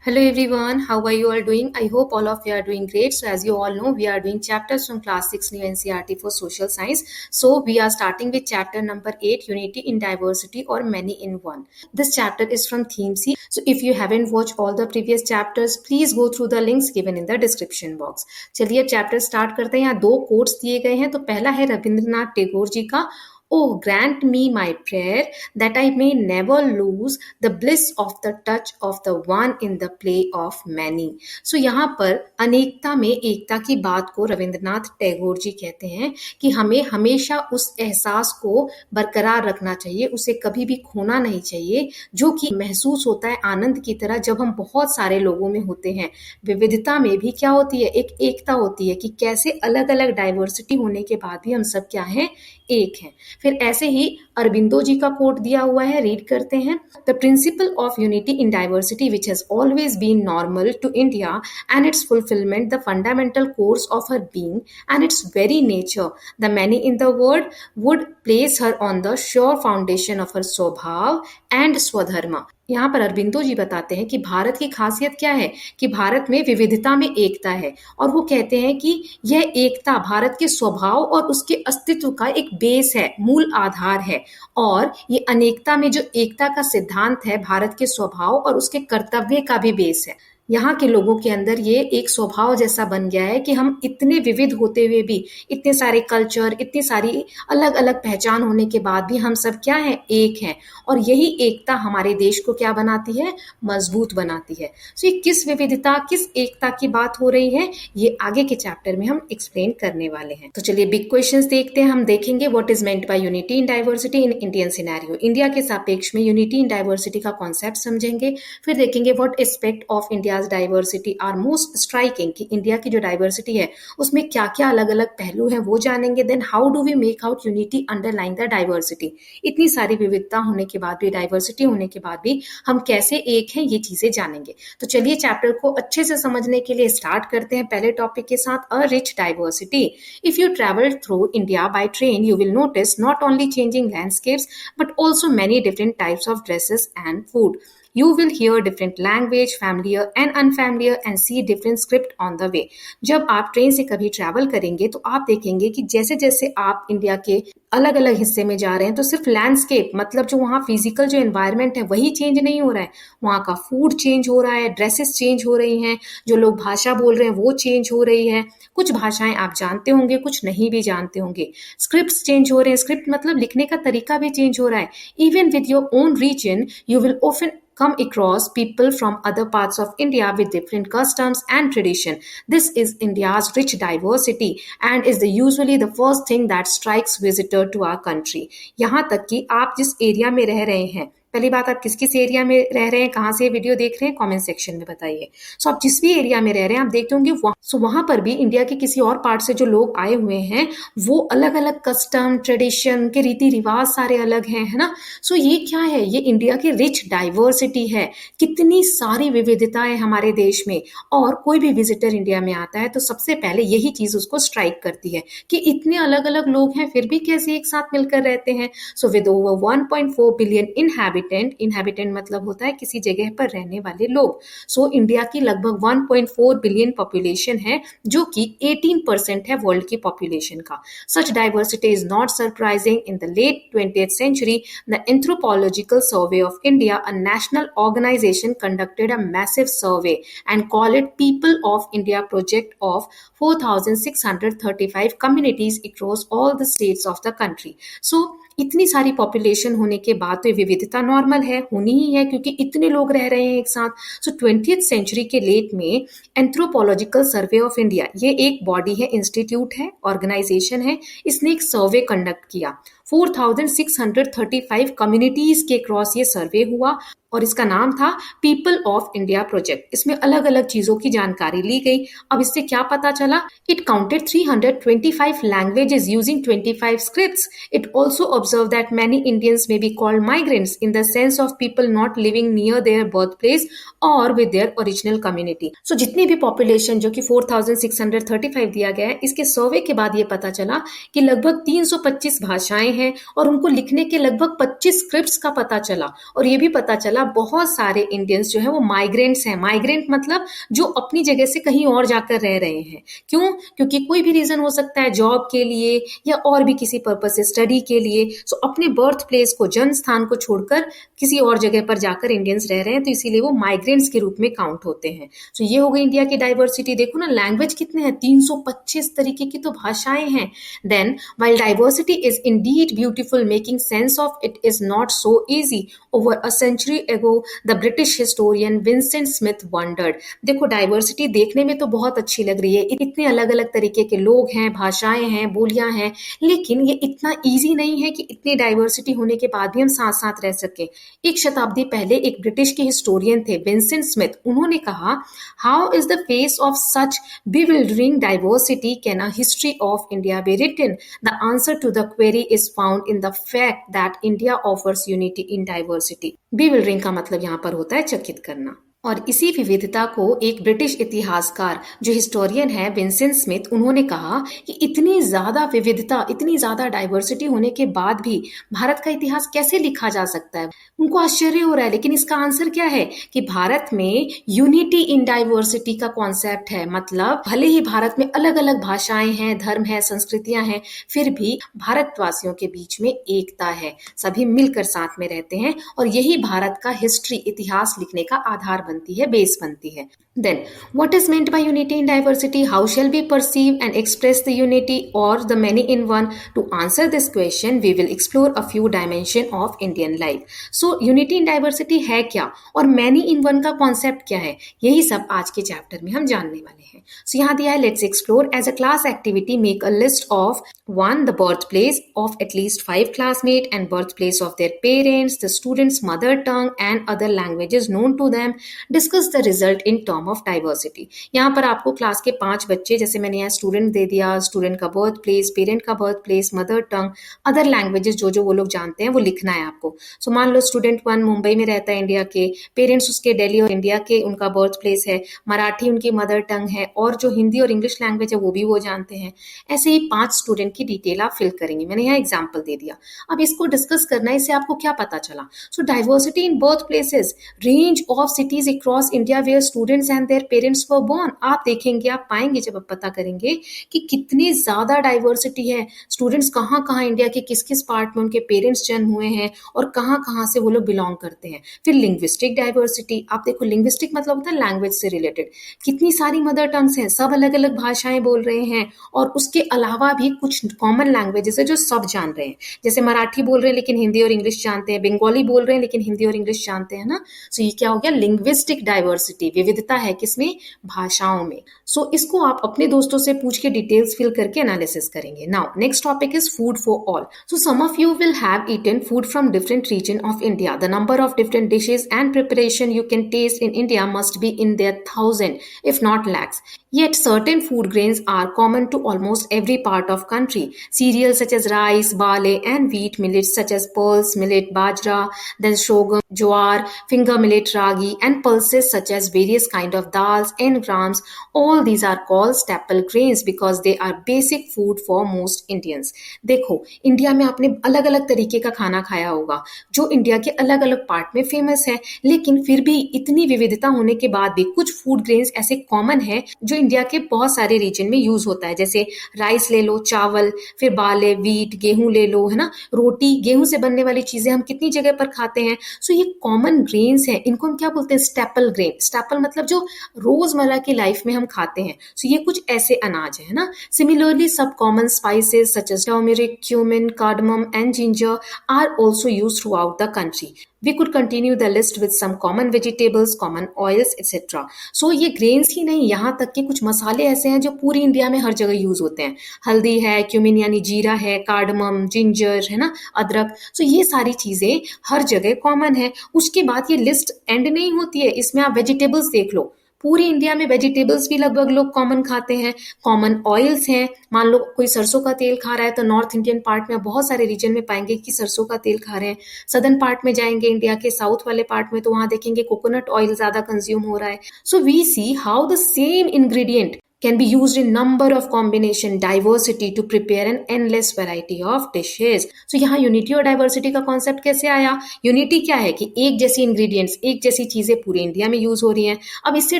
Hello everyone, how are you all doing? I hope all of you are doing great. So as you all know, we are doing chapters from class 6 new NCERT for social science. So we are starting with chapter number 8, unity in diversity or many in one. This chapter is from theme C. So if you haven't watched all the previous chapters, please go through the links given in the description box. चलिए chapter start करते हैं। यहाँ दो quotes दिए गए हैं। तो पहला है रविंद्रनाथ टैगोर जी का, Oh, grant me my prayer that I may never lose the bliss of the touch of the one in the play of many. So यहाँ पर अनेकता में एकता की बात को रविंद्रनाथ टैगोर जी कहते हैं कि हमें हमेशा उस एहसास को बरकरार रखना चाहिए, उसे कभी भी खोना नहीं चाहिए, जो कि महसूस होता है आनंद की तरह जब हम बहुत सारे लोगों में होते हैं। विविधता में भी क्या होती है, एक एकता होती है कि कैसे अलग अलग डाइवर्सिटी होने के बाद भी हम सब क्या हैं, एक हैं। फिर ऐसे ही अरबिंदो जी का कोट दिया हुआ है, रीड करते हैं। The principle of unity in diversity which has always been normal to India and its fulfilment the fundamental course of her being and its very nature the many in the world would place her on the sure foundation of her swabhava and स्वधर्म। यहाँ पर अरबिंदो जी बताते हैं कि भारत की खासियत क्या है, कि भारत में विविधता में एकता है, और वो कहते हैं कि यह एकता भारत के स्वभाव और उसके अस्तित्व का एक बेस है, मूल आधार है। और ये अनेकता में जो एकता का सिद्धांत है भारत के स्वभाव और उसके कर्तव्य का भी बेस है। यहाँ के लोगों के अंदर ये एक स्वभाव जैसा बन गया है कि हम इतने विविध होते हुए भी, इतने सारे कल्चर, इतनी सारी अलग अलग पहचान होने के बाद भी हम सब क्या हैं, एक हैं। और यही एकता हमारे देश को क्या बनाती है, मजबूत बनाती है। तो ये किस विविधता, किस एकता की बात हो रही है, ये आगे के चैप्टर में हम एक्सप्लेन करने वाले हैं। तो चलिए बिग क्वेश्चंस देखते हैं। हम देखेंगे what is meant by unity in diversity in Indian scenario. India के सापेक्ष में यूनिटी इन डाइवर्सिटी का कॉन्सेप्ट समझेंगे। फिर देखेंगे what aspect of India diversity are most striking, कि इंडिया की जो डाइवर्सिटी है उसमें क्या क्या अलग अलग पहलू हैं वो जानेंगे। Then how do we make out unity underline the diversity, इतनी सारी विविधता होने के बाद भी, डाइवर्सिटी होने के बाद भी हम कैसे एक हैं, ये चीजें जानेंगे। तो चलिए चैप्टर को अच्छे से समझने के लिए स्टार्ट करते हैं पहले टॉपिक के साथ, a rich diversity. If you travel through India by train you will notice not only changing landscapes but also many different types of dresses and food. You will hear different language, familiar and unfamiliar, and see different script on the way. जब आप train से कभी travel करेंगे तो आप देखेंगे कि जैसे जैसे आप इंडिया के अलग अलग हिस्से में जा रहे हैं तो सिर्फ लैंडस्केप, मतलब जो वहाँ फिजिकल जो एनवायरनमेंट है वही चेंज नहीं हो रहा है, वहाँ का फूड चेंज हो रहा है, ड्रेसेस चेंज हो रही हैं, जो लोग भाषा बोल रहे हैं वो चेंज हो रही है। कुछ भाषाएं आप जानते होंगे, कुछ नहीं भी जानते होंगे। स्क्रिप्ट्स चेंज हो रहे हैं, स्क्रिप्ट मतलब लिखने का तरीका भी चेंज हो रहा है। Even with your own region you will often come across people from other parts of India with different customs and tradition. This is India's rich diversity and is usually the first thing that strikes visitor to our country. यहाँ तक कि आप जिस area में रह रहे हैं, पहली बात आप किस किस एरिया में रह रहे हैं, कहाँ से वीडियो देख रहे हैं, कमेंट सेक्शन में बताइए। सो आप जिस भी एरिया में रह रहे हैं आप देखते होंगे वहां पर भी इंडिया के किसी और पार्ट से जो लोग आए हुए हैं वो अलग अलग कस्टम, ट्रेडिशन के रीति रिवाज सारे अलग हैं, है ना। सो ये क्या है, ये इंडिया की रिच डाइवर्सिटी है। कितनी सारी विविधता है हमारे देश में, और कोई भी विजिटर इंडिया में आता है तो सबसे पहले यही चीज उसको स्ट्राइक करती है कि इतने अलग अलग लोग हैं फिर भी कैसे एक साथ मिलकर रहते हैं। So with over 1.4 billion inhabitant मतलब होता है किसी जगह पर रहने वाले लोग। सो इंडिया की लगभग 1.4 बिलियन पॉपुलेशन है, जो कि 18% है वर्ल्ड की पॉपुलेशन का। Such diversity is not surprising. In the late 20th century the Anthropological Survey of India, a national organization, conducted a massive survey and called it People of India project of 4,635 communities across all the states of the country. So इतनी सारी population होने के बाद तो विविधता normal है, होनी ही है, क्योंकि इतने लोग रह रहे हैं एक साथ। सो 20th सेंचुरी के लेट में एंथ्रोपोलॉजिकल सर्वे ऑफ इंडिया, ये एक बॉडी है, इंस्टीट्यूट है, ऑर्गेनाइजेशन है, इसने एक सर्वे कंडक्ट किया। 4,635 कम्युनिटीज के क्रॉस ये सर्वे हुआ और इसका नाम था पीपल ऑफ इंडिया प्रोजेक्ट। इसमें अलग अलग चीजों की जानकारी ली गई। अब इससे क्या पता चला, it counted 325 languages using 25 scripts. It also observe that many Indians may be called migrants in the sense of people not living near their birth place or with their original community. So जितनी भी population जो कि 4,635 दिया गया है, इसके सर्वे के बाद ये पता चला कि लगभग 325 भाषाएं हैं और उनको लिखने के लगभग 25 स्क्रिप्ट्स का पता चला। और ये भी पता चला बहुत सारे इंडियंस जो है वो माइग्रेंट्स हैं। माइग्रेंट मतलब जो अपनी जगह से कहीं और जाकर रह रहे हैं। क्यों? क्योंकि कोई भी रीजन हो सकता है, जॉब के लिए या और भी किसी पर्पज से, स्टडी के लिए। सो अपने बर्थ प्लेस को, जन्म स्थान को छोड़कर किसी और जगह पर जाकर इंडियंस रह रहे हैं, तो इसीलिए वो माइग्रेंट्स के रूप में काउंट होते हैं। तो ये हो गई इंडिया की डाइवर्सिटी। देखो ना, लैंग्वेज कितने हैं, 325 तरीके की तो भाषाएं हैं। Then while diversity is indeed beautiful, making sense of it is not so easy. Over a century ago, the British historian Vincent Smith wondered. देखो, डाइवर्सिटी देखने में तो बहुत अच्छी लग रही है, इतने अलग अलग तरीके के लोग हैं, भाषाएं हैं, बोलियां हैं, लेकिन ये इतना इजी नहीं है कि इतनी डाइवर्सिटी होने के बाद भी हम साथ साथ रह सकें। एक शताब्दी पहले एक ब्रिटिश के हिस्टोरियन थे विंसेंट स्मिथ। उन्होंने कहा, how is the face of such bewildering diversity can a history of India be written? The answer to the query is found in the fact that India offers unity in diversity. Bewildering का मतलब यहाँ पर होता है चकित करना। और इसी विविधता को एक ब्रिटिश इतिहासकार जो हिस्टोरियन है विंसेंट स्मिथ, उन्होंने कहा कि इतनी ज्यादा विविधता, इतनी ज्यादा डाइवर्सिटी होने के बाद भी भारत का इतिहास कैसे लिखा जा सकता है। उनको आश्चर्य हो रहा है, लेकिन इसका आंसर क्या है कि भारत में यूनिटी इन डाइवर्सिटी का कॉन्सेप्ट है। मतलब भले ही भारत में अलग अलग भाषाएं हैं, धर्म है, संस्कृतियां हैं, फिर भी भारतवासियों के बीच में एकता है, सभी मिलकर साथ में रहते हैं। और यही भारत का हिस्ट्री, इतिहास लिखने का आधार बनती है, बेस बनती है। Then, what is meant by unity in diversity? How shall we perceive and express the unity or the many in one? To answer this question, we will explore a few dimensions of Indian life. So, unity in diversity है क्या और many in one का concept क्या है? यही सब आज के चैप्टर में हम जानने वाले हैं। So, यहाँ दिया है, let's explore as a class activity. Make a list of 1. The birthplace of at least 5 classmates and birthplace of their parents, the student's mother tongue and other languages known to them. Discuss the result in terms of diversity. यहाँ पर आपको class के 5 बच्चे, जैसे मैंने यहाँ student they दिया, student का बर्थ प्लेस, पेरेंट का birth place, mother tongue, other languages जो जो वो लोग जानते हैं वो लिखना है आपको। सो मान लो स्टूडेंट 1 मुंबई में रहता है इंडिया के, पेरेंट्स उसके दिल्ली और इंडिया के, उनका बर्थ प्लेस है, मराठी उनकी मदर टंग है, और जो हिंदी और इंग्लिश लैंग्वेज है वो भी वो जानते हैं। ऐसे ही 5 स्टूडेंट की डिटेल आप फिल करेंगे। मैंने यहाँ एग्जाम्पल दे दिया। अब इसको डिस्कस करना है, इससे आपको क्या पता चला। So diversity in birth places, range of cities across India where students and their parents were born. आप देखेंगे, आप पाएंगे जब आप पता करेंगे कि कितनी ज्यादा डाइवर्सिटी है, स्टूडेंट्स कहाँ कहाँ इंडिया के किस किस पार्ट में उनके पेरेंट्स जन्म हुए हैं और कहाँ कहाँ से वो लोग बिलोंग करते हैं। फिर लिंग्विस्टिक डाइवर्सिटी, आप देखो, लिंग्विस्टिक मतलब होता है लैंग्वेज से रिलेटेड, कितनी सारी मदर टंग्स हैं, सब अलग अलग भाषाएं बोल रहे हैं, और उसके अलावा भी कुछ कॉमन लैंग्वेजेस है जो सब जान रहे हैं। जैसे मराठी बोल रहे हैं लेकिन हिंदी और इंग्लिश जानते हैं, बंगाली बोल रहे हैं लेकिन हिंदी और इंग्लिश जानते हैं ना। सो ये क्या हो गया, लिंग्विस्टिक डाइवर्सिटी, विविधता है किसमें, भाषाओं में। सो इसको आप अपने दोस्तों से पूछ के डिटेल्स फिल करके एनालिसिस करेंगे। Now next topic is food for all. So some of you will have eaten food from different region of India. The number of different dishes and preparation you can taste in India must be in their thousand, if not lakhs. Yet certain food grains are common to almost every part of country. Cereals such as rice, barley and wheat, millets such as pearls, millet, bajra, then sorghum, jowar, finger millet, ragi and pulses such as various kind of dals and grams. All these are called staple grains because they are basic food for most Indians. देखो, India में आपने अलग अलग तरीके का खाना खाया होगा जो इंडिया के अलग अलग पार्ट में फेमस है, लेकिन फिर भी इतनी विविधता होने के बाद भी कुछ फूड ग्रेन्स ऐसे कॉमन है जो इंडिया के बहुत सारे रीजन में यूज होता है। जैसे राइस ले लो, चावल, फिर बाले, वीट, गेहूं ले लो, है ना, रोटी, गेहूं से बनने वाली चीजें हम कितनी जगह पर खाते हैं। सो ये कॉमन ग्रेन्स हैं, इनको हम क्या बोलते हैं, स्टेपल ग्रेन। स्टेपल मतलब जो रोजमर्रा की लाइफ में हम खाते हैं। सो ये कुछ ऐसे अनाज है ना। सिमिलरली सब common spices such as turmeric, cumin, cardamom and ginger are also use throughout the country. We could continue the list with some common vegetables, common oils, etc. So ये grains ही नहीं, यहाँ तक कि कुछ मसाले ऐसे हैं जो पूरी इंडिया में हर जगह यूज होते हैं। हल्दी है, क्यूमिन यानी जीरा है, कार्डमम, जिंजर है ना, अदरक। सो ये सारी चीजें हर जगह कॉमन है। उसके बाद ये लिस्ट एंड नहीं होती है, इसमें आप वेजिटेबल्स देख लो, पूरी इंडिया में वेजिटेबल्स भी लगभग लोग कॉमन खाते हैं। कॉमन ऑयल्स हैं, मान लो कोई सरसों का तेल खा रहा है तो नॉर्थ इंडियन पार्ट में बहुत सारे रीजन में पाएंगे कि सरसों का तेल खा रहे हैं। सदर्न पार्ट में जाएंगे इंडिया के, साउथ वाले पार्ट में, तो वहां देखेंगे कोकोनट ऑयल ज्यादा कंज्यूम हो रहा है। So we see how the same ingredient can be used in number of combination diversity to prepare an endless variety of dishes. So यहाँ यूनिटी और डाइवर्सिटी का कॉन्सेप्ट कैसे आया? यूनिटी क्या है कि एक जैसी इंग्रेडिएंट्स, एक जैसी चीजें पूरे इंडिया में यूज हो रही हैं. अब इससे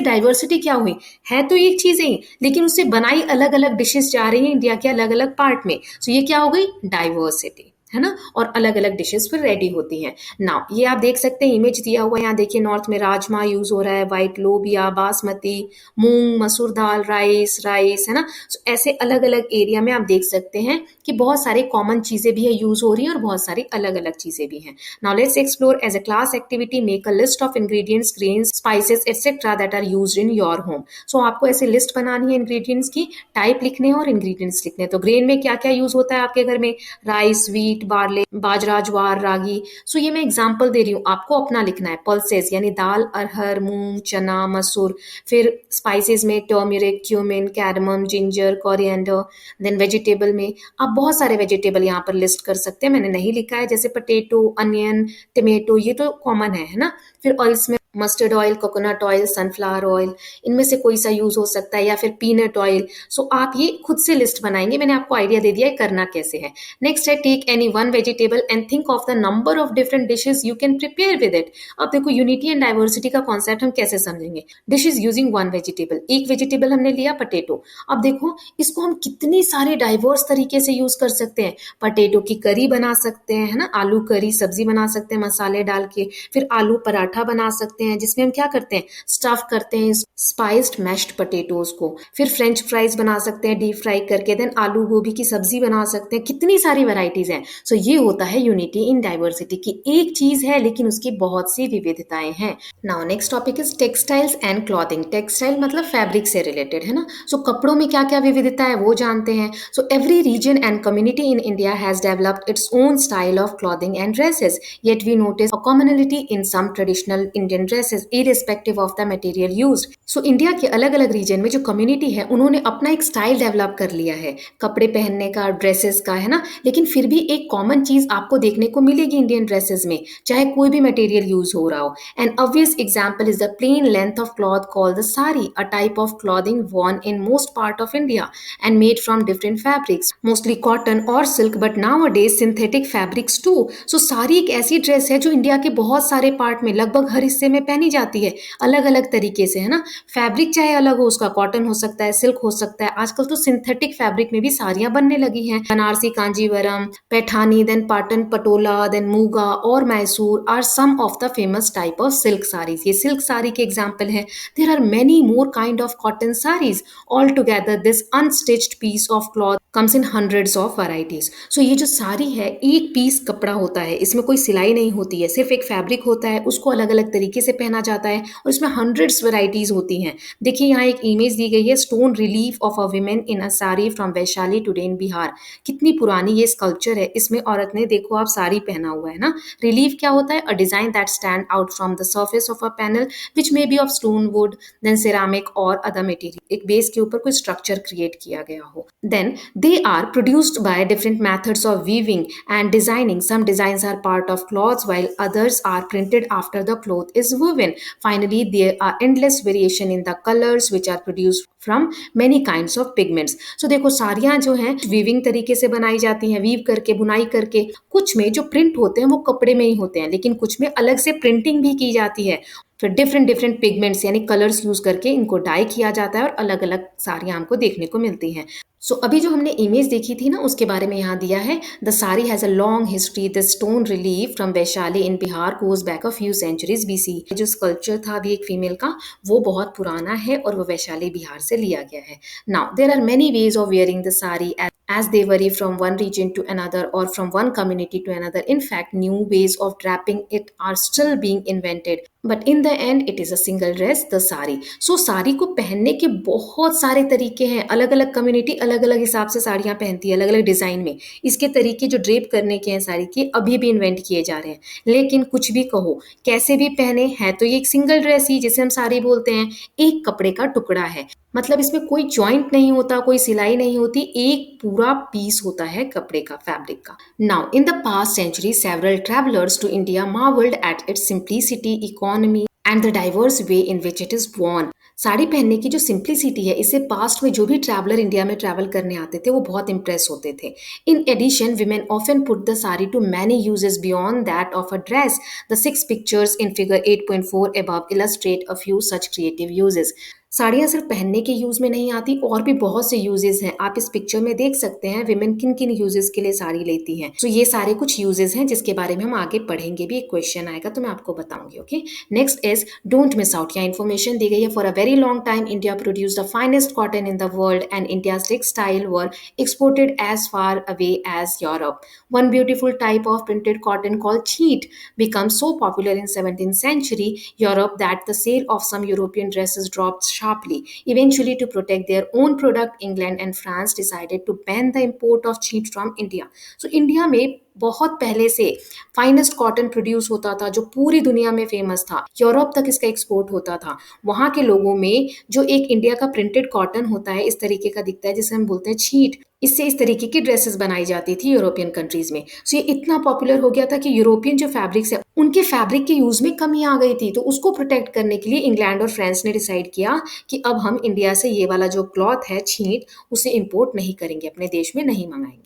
डाइवर्सिटी क्या हुई? है तो एक चीजें ही, लेकिन उससे बनाई अलग अलग डिशेस जा रही हैं इंडिया के अलग अलग पार्ट में. सो ये क्या हो गई? डाइवर्सिटी, है ना. और अलग अलग डिशेस फिर रेडी होती हैं. नाउ ये आप देख सकते हैं, इमेज दिया हुआ है यहाँ देखिए. नॉर्थ में राजमा यूज हो रहा है, व्हाइट लोबिया, बासमती, मूंग, मसूर दाल, राइस राइस, है ना. so, ऐसे अलग अलग एरिया में आप देख सकते हैं कि बहुत सारी कॉमन चीजें भी है यूज हो रही हैं और बहुत सारी अलग अलग चीजें भी हैं. Now let's explore as a class activity. Make a list of ingredients, grains, spices etcetera that are used in your home. So आपको ऐसे लिस्ट बनानी है इंग्रेडिएंट्स की, टाइप लिखने हैं और इंग्रेडिएंट्स लिखने हैं. तो ग्रेन में क्या क्या यूज होता है आपके घर में? राइस, व्हीट, बार्ले, बाजरा, ज्वार, रागी. सो ये मैं एग्जांपल दे रही हूँ, आपको अपना लिखना है. पल्सेस यानी दाल, अरहर, मूंग, चना, मसूर. फिर स्पाइसेस में turmeric, cumin, carom, ginger, coriander. Then vegetable में आप बहुत सारे वेजिटेबल यहाँ पर लिस्ट कर सकते हैं, मैंने नहीं लिखा है, जैसे पोटैटो, अनियन, टमेटो, ये तो कॉमन है ना. फिर ऑयल्स में mustard oil, coconut oil, sunflower oil, इनमें से कोई सा यूज हो सकता है, या फिर पीनट ऑयल. सो आप ये खुद से लिस्ट बनाएंगे, मैंने आपको आइडिया दे दिया है करना कैसे है. नेक्स्ट है take any one vegetable and think of the number of different dishes you can prepare with it. अब देखो यूनिटी एंड डाइवर्सिटी का कॉन्सेप्ट हम कैसे समझेंगे. डिशेज यूजिंग वन वेजिटेबल, एक वेजिटेबल हमने लिया पोटैटो. अब देखो इसको हम कितनी सारे डाइवर्स तरीके से यूज कर सकते हैं. पोटैटो की करी बना सकते हैं, है ना, आलू करी सब्जी बना सकते हैं मसाले डाल के. फिर आलू पराठा बना सकते हैं जिसमें हम क्या करते हैं, स्टफ करते हैं स्पाइस्ड मैश्ड पोटैटोज को. फिर फ्रेंच फ्राइज बना सकते हैं डीप फ्राई करके. देन आलू गोभी की सब्जी बना सकते हैं. कितनी सारी वैरायटीज हैं. सो ये होता है यूनिटी इन डाइवर्सिटी की. एक चीज है लेकिन उसकी बहुत सी विविधताएं हैं. Now next topic is textiles and clothing. Textile मतलब फैब्रिक से रिलेटेड, है ना. सो कपड़ों में क्या क्या विविधता है वो जानते हैं. So every region and community in India has developed its own style of clothing and dresses. Yet we notice a commonality in some traditional Indian dresses irrespective of the material used. So India के अलग अलग reason में जो community है उन्होंने अपना एक style develop कर लिया है कपड़े पहनने का, ड्रेसेस का, है ना. लेकिन फिर भी एक कॉमन चीज आपको देखने को मिलेगी इंडियन ड्रेसेस में, चाहे कोई भी मटेरियल यूज हो रहा हो. An obvious example is the plain length of cloth called the sari, a type of clothing worn in most part of India and made from different fabrics, mostly cotton or silk, but nowadays synthetic fabrics too. So sari एक ऐसी dress है जो India के बहुत सारे part में, लगभग हर हिस्से में पहनी जाती है अलग अलग तरीके से, है ना. फैब्रिक चाहे अलग हो, उसका कॉटन हो सकता है, सिल्क हो सकता है. आजकल तो सिंथेटिक फैब्रिक में भी साड़ियां बनने लगी हैं. बनारसी, कांजीवरम, पैठानी, देन पाटन पटोला, देन मूगा और Mysore are some of the famous type of silk saris. ये सिल्क साड़ी के एग्जाम्पल है. There are many more kind of cotton saris. All together this unstitched piece of cloth comes in hundreds of varieties. So ये जो साड़ी है एक piece कपड़ा होता है, इसमें कोई सिलाई नहीं होती है, सिर्फ एक फैब्रिक होता है, उसको अलग अलग तरीके से पहना जाता है और इसमें हंड्रेड्स वैरायटीज होती हैं. देखिए यहाँ एक इमेज दी गई है, stone relief of a women in a sari from Vaishali today in Bihar. कितनी पुरानी ये स्कल्पचर है, इसमें औरत ने देखो आप साड़ी पहना हुआ है ना. रिलीफ क्या होता है? A design that stand out from the surface of a panel which may be of stone, wood, then ceramic और अदर मटेरियल. एक बेस के ऊपर कोई स्ट्रक्चर क्रिएट किया गया हो. Then they are produced by different methods of weaving and designing. Some designs are part of cloths while others are printed after the cloth is woven. Finally, there are endless variation in the colors which are produced from many kinds of pigments. So देखो साड़ियाँ जो हैं weaving तरीके से बनाई जाती हैं, weave करके, बुनाई करके. कुछ में जो प्रिंट होते हैं वो कपड़े में ही होते हैं, लेकिन कुछ में अलग से प्रिंटिंग भी की जाती है. फिर डिफरेंट डिफरेंट पिगमेंट्स यानी कलर्स यूज करके इनको डाई किया जाता है और अलग अलग साड़ियाँ हमको देखने को मिलती हैं. सो अभी जो हमने इमेज देखी थी ना उसके बारे में यहाँ दिया है. The sari has a long history. The stone relief from Vaishali in Bihar goes back a few centuries BC. जो स्कल्पचर था अभी एक फीमेल का, वो बहुत पुराना है और वो वैशाली बिहार से लिया गया है. Now there are many ways of wearing the sari as they vary from one region to another or from one community to another. In fact, new ways of draping it are still being invented. But in the end, it is a single dress, the sari. So sari को पहनने के बहुत सारे तरीके हैं. अलग अलग community अलग अलग हिसाब से साड़ियाँ पहनती है, अलग अलग डिजाइन में. इसके तरीके जो ड्रेप करने के हैं साड़ी के, अभी भी इन्वेंट किए जा रहे हैं. लेकिन कुछ भी कहो, कैसे भी पहने, है तो ये एक सिंगल ड्रेस ही, जिसे हम साड़ी बोलते हैं. एक कपड़े का टुकड़ा है, मतलब इसमें कोई जॉइंट नहीं होता, कोई सिलाई नहीं होती, एक पूरा पीस होता है कपड़े का, फैब्रिक का. Now in the past century several travellers to India marvelled at its simplicity, economy and the diverse way in which it is worn. Sari पहनने की जो सिंप्लिसिटी है, इससे पास्ट में जो भी ट्रैवलर इंडिया में ट्रैवल करने आते थे वो बहुत इंप्रेस होते थे. In addition women often put the sari to many uses beyond that of a dress. The 6 pictures in figure 8.4 above illustrate a few such creative uses. साड़ियाँ सिर्फ पहनने के यूज़ में नहीं आती, और भी बहुत से यूजेस हैं. आप इस पिक्चर में देख सकते हैं विमेन किन किन यूजेस के लिए साड़ी लेती हैं. तो ये सारे कुछ यूजेस हैं जिसके बारे में हम आगे पढ़ेंगे भी. एक क्वेश्चन आएगा तो मैं आपको बताऊंगी. Okay, next is don't miss out. यहाँ इन्फॉर्मेशन दी गई है. For a very long time India produce the finest cotton in the world and India textile were exported as far away as Europe. One beautiful type of printed cotton called cheat became so popular in 17th century Europe that the sale of some European dresses dropped sharply. Eventually, to protect their own product, England and France decided to ban the import of cheat from India. So India में बहुत पहले से finest cotton produce होता था जो पूरी दुनिया में फेमस था. यूरोप तक इसका एक्सपोर्ट होता था. वहाँ के लोगों में जो एक इंडिया का प्रिंटेड कॉटन होता है इस तरीके का दिखता है जिसे हम बोलते हैं छीट, इससे इस तरीके की ड्रेसेस बनाई जाती थी यूरोपियन कंट्रीज में. सो ये इतना पॉपुलर हो गया था कि यूरोपियन जो फैब्रिक्स है उनके फैब्रिक के यूज में कमी आ गई थी. तो उसको प्रोटेक्ट करने के लिए इंग्लैंड और फ्रांस ने डिसाइड किया कि अब हम इंडिया से ये वाला जो क्लॉथ है छीट उसे इंपोर्ट नहीं करेंगे, अपने देश में नहीं मंगाएंगे.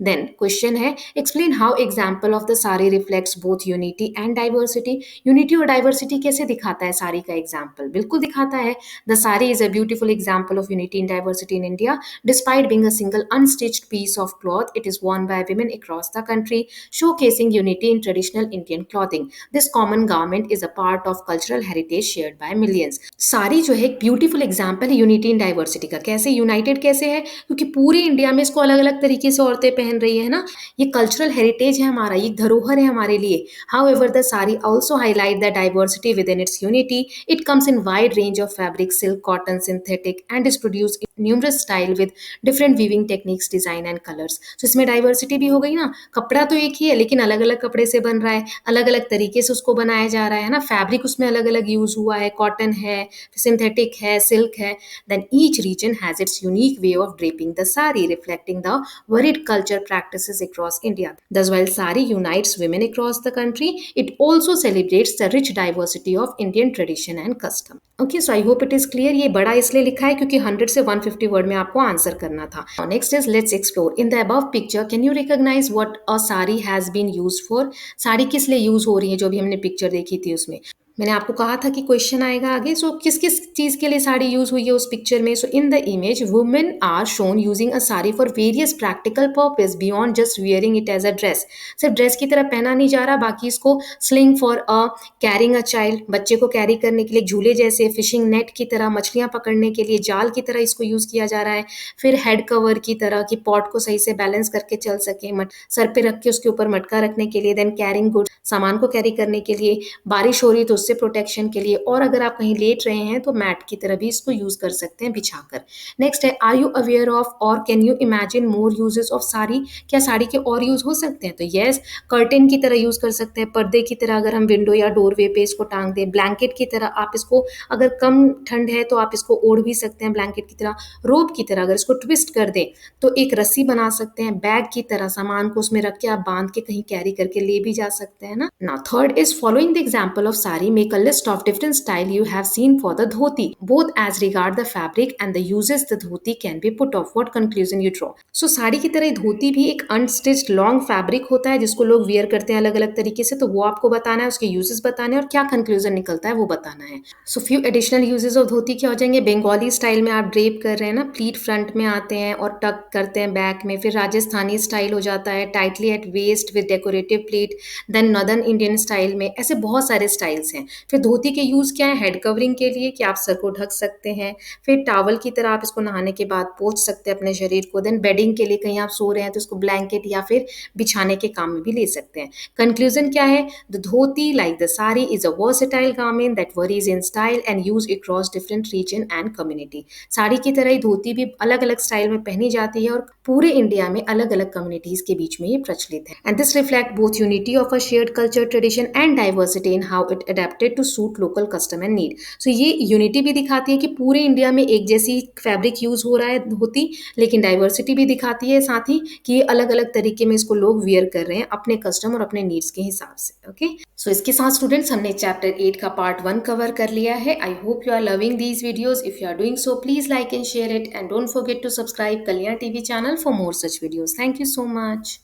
देन क्वेश्चन है explain how example of the sari reflects both unity and diversity. Unity और डाइवर्सिटी कैसे दिखाता है साड़ी का एग्जाम्पल? बिल्कुल दिखाता है. The sari is a beautiful example of unity and diversity in India. Despite being a single unstitched piece of cloth, it is worn by women across the country, showcasing unity in traditional Indian clothing. This common garment is a part of cultural heritage shared by millions. Sari जो है एक beautiful example है unity in diversity का. कैसे United कैसे है? क्योंकि पूरी इंडिया में इसको अलग अलग तरीके से औरतें पहन रही है ना. ये कल्चरल हेरिटेज है हमारा, ये धरोहर है हमारे लिए. However, the sari also highlight the diversity within its unity. It comes in wide range of fabric, silk, cotton, synthetic, and is produced in numerous style with different weaving techniques, design and colors. So इसमें diversity भी हो गई ना. कपड़ा तो एक ही है लेकिन अलग अलग कपड़े से बन रहा है, अलग अलग तरीके से उसको बनाया जा रहा है ना. फैब्रिक उसमें अलग अलग यूज हुआ है, कॉटन है, सिंथेटिक है, सिल्क है. Then each region has its unique way of draping the sari, reflecting the varied culture practices across India. Thus, while sari unites women across the country, it also celebrates the rich diversity of Indian tradition and custom. Okay, so I hope it is clear. ये बड़ा इसलिए लिखा है क्योंकि 100 से 150 word में आपको answer करना था. Next is let's explore. In the above picture, can you recognize what a sari has been used for? Sari किस लिए यूज हो रही है? जो भी हमने पिक्चर देखी थी उसमें मैंने आपको कहा था कि क्वेश्चन आएगा आगे. सो किस किस चीज के लिए साड़ी यूज हुई है उस पिक्चर में? So in the image women are shown using a sari for various practical purpose beyond just wearing it as a dress. सिर्फ ड्रेस की तरह पहना नहीं जा रहा, बाकी इसको sling for a carrying a child, बच्चे को कैरी करने के लिए झूले जैसे, फिशिंग नेट की तरह मछलियां पकड़ने के लिए जाल की तरह इसको यूज किया जा रहा है. फिर हेड कवर की तरह कि पॉट को सही से बैलेंस करके चल सके, सर पे रख के उसके ऊपर मटका रखने के लिए. देन कैरिंग गुड्स, सामान को कैरी करने के लिए. बारिश हो रही तो उससे प्रोटेक्शन के लिए, और अगर आप कहीं लेट रहे हैं तो मैट की तरह भी इसको यूज कर सकते हैं बिछाकर. नेक्स्ट है आर यू अवेयर ऑफ और can you imagine more uses of sari. क्या साड़ी के और यूज हो सकते हैं? तो यस, कर्टेन की तरह यूज कर सकते हैं, पर्दे की तरह अगर हम विंडो या डोरवे पे इसको टांग दें. ब्लैंकेट की तरह आप इसको, अगर कम ठंड है तो आप इसको ओढ़ भी सकते हैं ब्लैंकेट की तरह. रोब की तरह अगर इसको ट्विस्ट कर दें तो एक रस्सी बना सकते हैं. बैग की तरह सामान को उसमें रख के आप बांध के कहीं कैरी करके ले भी जा सकते हैं ना. Now third is following the example of sari make a list of different style you have seen for the dhoti, both as regard the fabric and the uses the dhoti can be put off. What conclusion you draw? So sari की तरह धोती भी एक unstitched long fabric होता है जिसको लोग wear करते हैं अलग अलग तरीके से. तो वो आपको बताना है, उसके यूजेस बताने हैं और क्या कंक्लूजन निकलता है वो बताना है. So few additional uses of dhoti क्या हो जाएंगे? बंगाली स्टाइल में आप ड्रेप कर रहे हैं ना, प्लीट फ्रंट में आते हैं और टक करते हैं बैक में. फिर राजस्थानी स्टाइल हो जाता है tightly at waist with decorative pleat. Then northern Indian style में. ऐसे बहुत सारे स्टाइल्स हैं. फिर धोती के यूज क्या है? हेड कवरिंग के लिए कि आप सर को ढक सकते हैं. फिर टॉवल की तरह आप इसको नहाने के बाद पोंछ सकते हैं अपने शरीर को. देन बेडिंग के लिए, कहीं आप सो रहे हैं तो इसको ब्लैंकेट या फिर बिछाने के काम में भी ले सकते हैं. कंक्लूजन क्या है? The dhoti like the sari is a versatile garment that varies in style and use across different region and community. Sari की तरह ही धोती भी अलग अलग स्टाइल में पहनी जाती है और पूरे इंडिया में अलग अलग कम्युनिटीज के बीच में ये प्रचलित है. And this reflect both unity of a shared culture tradition and diversity in how it adapt adapted to suit local custom and need. So ये यूनिटी भी दिखाती है कि पूरे इंडिया में एक जैसी फैब्रिक यूज हो रहा है होती, लेकिन डाइवर्सिटी भी दिखाती है साथ ही कि ये अलग अलग तरीके में इसको लोग वियर कर रहे हैं अपने कस्टम और अपने नीड्स के हिसाब से. ओके, सो इसके साथ स्टूडेंट्स हमने चैप्टर 8 का पार्ट 1 कवर कर लिया है. I hope you are loving these videos. If you are doing so please like and share it and don't forget to subscribe Kalyan TV channel for more such videos. Thank you so much.